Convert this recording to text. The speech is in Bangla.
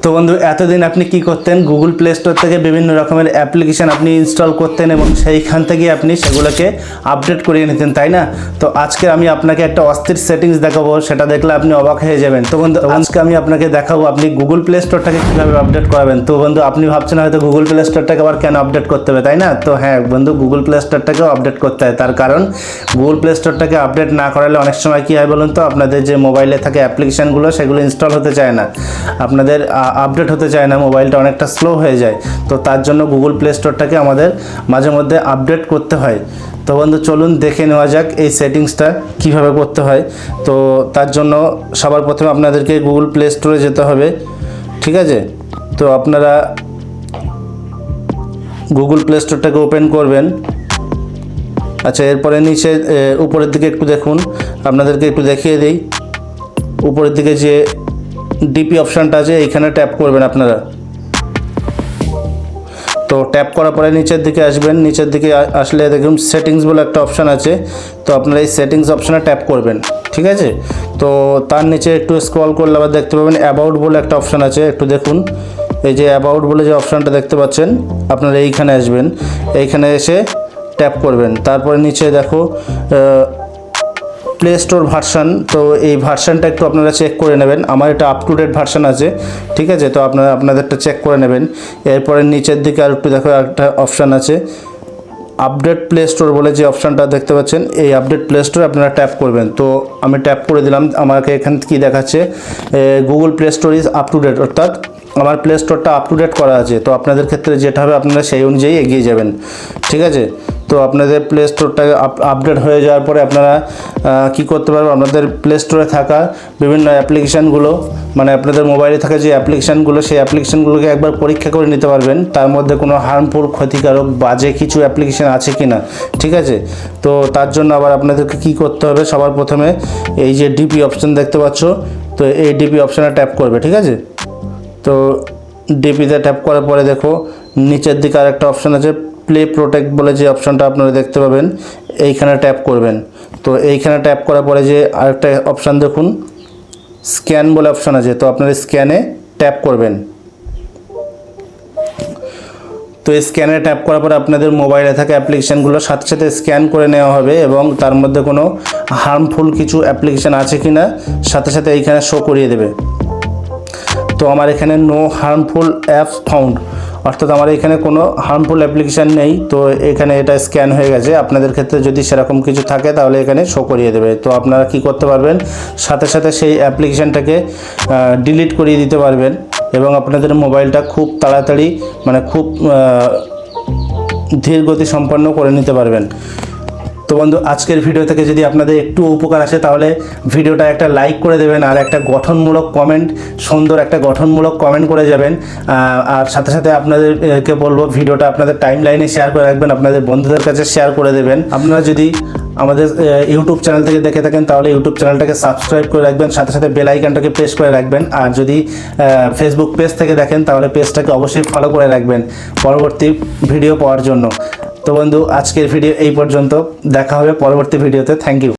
তো বন্ধু এতদিন আপনি কি করতেন, গুগল প্লে স্টোর থেকে বিভিন্ন রকমের অ্যাপ্লিকেশান আপনি ইনস্টল করতেন এবং সেইখান থেকে আপনি সেগুলোকে আপডেট করিয়ে নিতেন, তাই না? তো আজকে আমি আপনাকে একটা অস্থির সেটিংস দেখাবো, সেটা দেখলে আপনি অবাক হয়ে যাবেন। তো বন্ধু আজকে আমি আপনাকে দেখাবো আপনি গুগল প্লে স্টোরটাকে কীভাবে আপডেট করাবেন। তো বন্ধু আপনি ভাবছেন হয়তো গুগল প্লে স্টোরটাকে আবার কেন আপডেট করতে হবে, তাই না? তো হ্যাঁ বন্ধু, গুগল প্লে স্টোরটাকেও আপডেট করতে হয়। তার কারণ গুগল প্লে স্টোরটাকে আপডেট না করালে অনেক সময় কী হয় বলুন তো, আপনাদের যে মোবাইলে থাকে অ্যাপ্লিকেশানগুলো সেগুলো ইনস্টল হতে চায় না, আপনাদের আপডেট হতে চায় না, মোবাইলটা অনেকটা স্লো হয়ে যায়। তো তার জন্য গুগল প্লে স্টোরটাকে আমাদের মাঝে মধ্যে আপডেট করতে হয়। তো বন্ধু চলুন দেখে নেওয়া যাক এই সেটিংসটা কিভাবে করতে হয়। তো তার জন্য সবার প্রথমে আপনাদেরকে গুগল প্লে স্টোরে যেতে হবে, ঠিক আছে? তো আপনারা গুগল প্লে স্টোরটাকে ওপেন করবেন। আচ্ছা, এরপরে নিচে উপরের দিকে একটু দেখুন, আপনাদেরকে একটু দেখিয়ে দিই। উপরের দিকে যে ডিপি অপশানটা আছে এইখানে ট্যাপ করবেন আপনারা। তো ট্যাপ করার পরে নিচের দিকে আসবেন, নিচের দিকে আসলে দেখুন সেটিংস বলে একটা অপশান আছে। তো আপনারা এই সেটিংস অপশানে ট্যাপ করবেন, ঠিক আছে? তো তার নিচে একটু স্ক্রল করলে আবার দেখতে পাবেন অ্যাবাউট বলে একটা অপশান আছে, একটু দেখুন। এই যে অ্যাবাউট বলে যে অপশানটা দেখতে পাচ্ছেন, আপনারা এইখানে আসবেন, এইখানে এসে ট্যাপ করবেন। তারপরে নিচে দেখো প্লে স্টোর ভার্সান, তো এই ভার্সানটা একটু আপনারা চেক করে নেবেন। আমার এটা আপ টু ডেট ভার্সান আছে, ঠিক আছে? তো আপনারা আপনাদেরটা চেক করে নেবেন। এরপরে নিচের দিকে আর একটু দেখো একটা অপশান আছে আপডেট প্লে স্টোর বলে যে অপশানটা দেখতে পাচ্ছেন, এই আপডেট প্লে স্টোর আপনারা ট্যাপ করবেন। তো আমি ট্যাপ করে দিলাম, আমাকে এখানে কি দেখাচ্ছে, Google play store is up to date, অর্থাৎ আমার প্লে স্টোরটা আপ টু ডেট করা আছে। তো আপনাদের ক্ষেত্রে যেটা হবে আপনারা সেই অনুযায়ী এগিয়ে যাবেন, ঠিক আছে? তো আপনাদের প্লে স্টোরটা আপডেট হয়ে যাওয়ার পরে আপনারা কি করতে পারবেন, আপনাদের প্লে স্টোরে থাকা বিভিন্ন অ্যাপ্লিকেশানগুলো, মানে আপনাদের মোবাইলে থাকা যে অ্যাপ্লিকেশানগুলো, সেই অ্যাপ্লিকেশানগুলোকে একবার পরীক্ষা করে নিতে পারবেন, তার মধ্যে কোনো হার্মফুল, ক্ষতিকারক, বাজে কিছু অ্যাপ্লিকেশান আছে কি না, ঠিক আছে? তো তার জন্য আবার আপনাদেরকে কি করতে হবে, সবার প্রথমে এই যে ডিপি অপশান দেখতে পাচ্ছ, তো এই ডিপি অপশানে ট্যাপ করবে, ঠিক আছে? তো ডিপিতে ট্যাপ করার পরে দেখো নিচের দিকে আর একটা অপশান আছে প্লে প্রোটেক্ট বলে যে অপশানটা আপনারা দেখতে পাবেন, এইখানে ট্যাপ করবেন। তো এইখানে ট্যাপ করার পরে যে আরেকটা অপশান দেখুন স্ক্যান বলে অপশান আছে, তো আপনারা স্ক্যানে ট্যাপ করবেন। তো এই স্ক্যানে ট্যাপ করার পরে আপনাদের মোবাইলে থাকা অ্যাপ্লিকেশানগুলো সাথে সাথে স্ক্যান করে নেওয়া হবে এবং তার মধ্যে কোনো হার্মফুল কিছু অ্যাপ্লিকেশান আছে কি না সাথে সাথে এইখানে শো করিয়ে দেবে। তো আমার এখানে নো হার্মফুল অ্যাপস ফাউন্ড, অর্থাৎ আমার এখানে কোনো হার্মফুল অ্যাপ্লিকেশান নেই। তো এখানে এটা স্ক্যান হয়ে গেছে। আপনাদের ক্ষেত্রে যদি সেরকম কিছু থাকে তাহলে এখানে শো করিয়ে দেবে। তো আপনারা কি করতে পারবেন, সাথে সাথে সেই অ্যাপ্লিকেশানটাকে ডিলিট করিয়ে দিতে পারবেন এবং আপনাদের মোবাইলটা খুব তাড়াতাড়ি, মানে খুব ধীর গতি সম্পন্ন করে নিতে পারবেন। তো বন্ধু আজকের ভিডিও থেকে যদি আপনাদের একটু উপকার আসে তাহলে ভিডিওটা একটা লাইক করে দেবেন আর একটা গঠনমূলক কমেন্ট, সুন্দর একটা গঠনমূলক কমেন্ট করে যাবেন। আর সাথে সাথে আপনাদেরকে বলবো ভিডিওটা আপনাদের টাইম লাইনে শেয়ার করে রাখবেন, আপনাদের বন্ধুদের কাছে শেয়ার করে দেবেন। আপনারা যদি আমাদের ইউটিউব চ্যানেল থেকে দেখে থাকেন তাহলে ইউটিউব চ্যানেলটাকে সাবস্ক্রাইব করে রাখবেন, সাথে সাথে বেল আইকনটাকে প্রেস করে রাখবেন। আর যদি ফেসবুক পেজ থেকে দেখেন তাহলে পেজটাকে অবশ্যই ফলো করে রাখবেন পরবর্তী ভিডিও পাওয়ার জন্য। তো বন্ধু আজকের ভিডিও এই পর্যন্ত, দেখা হবে পরবর্তী ভিডিওতে। Thank you.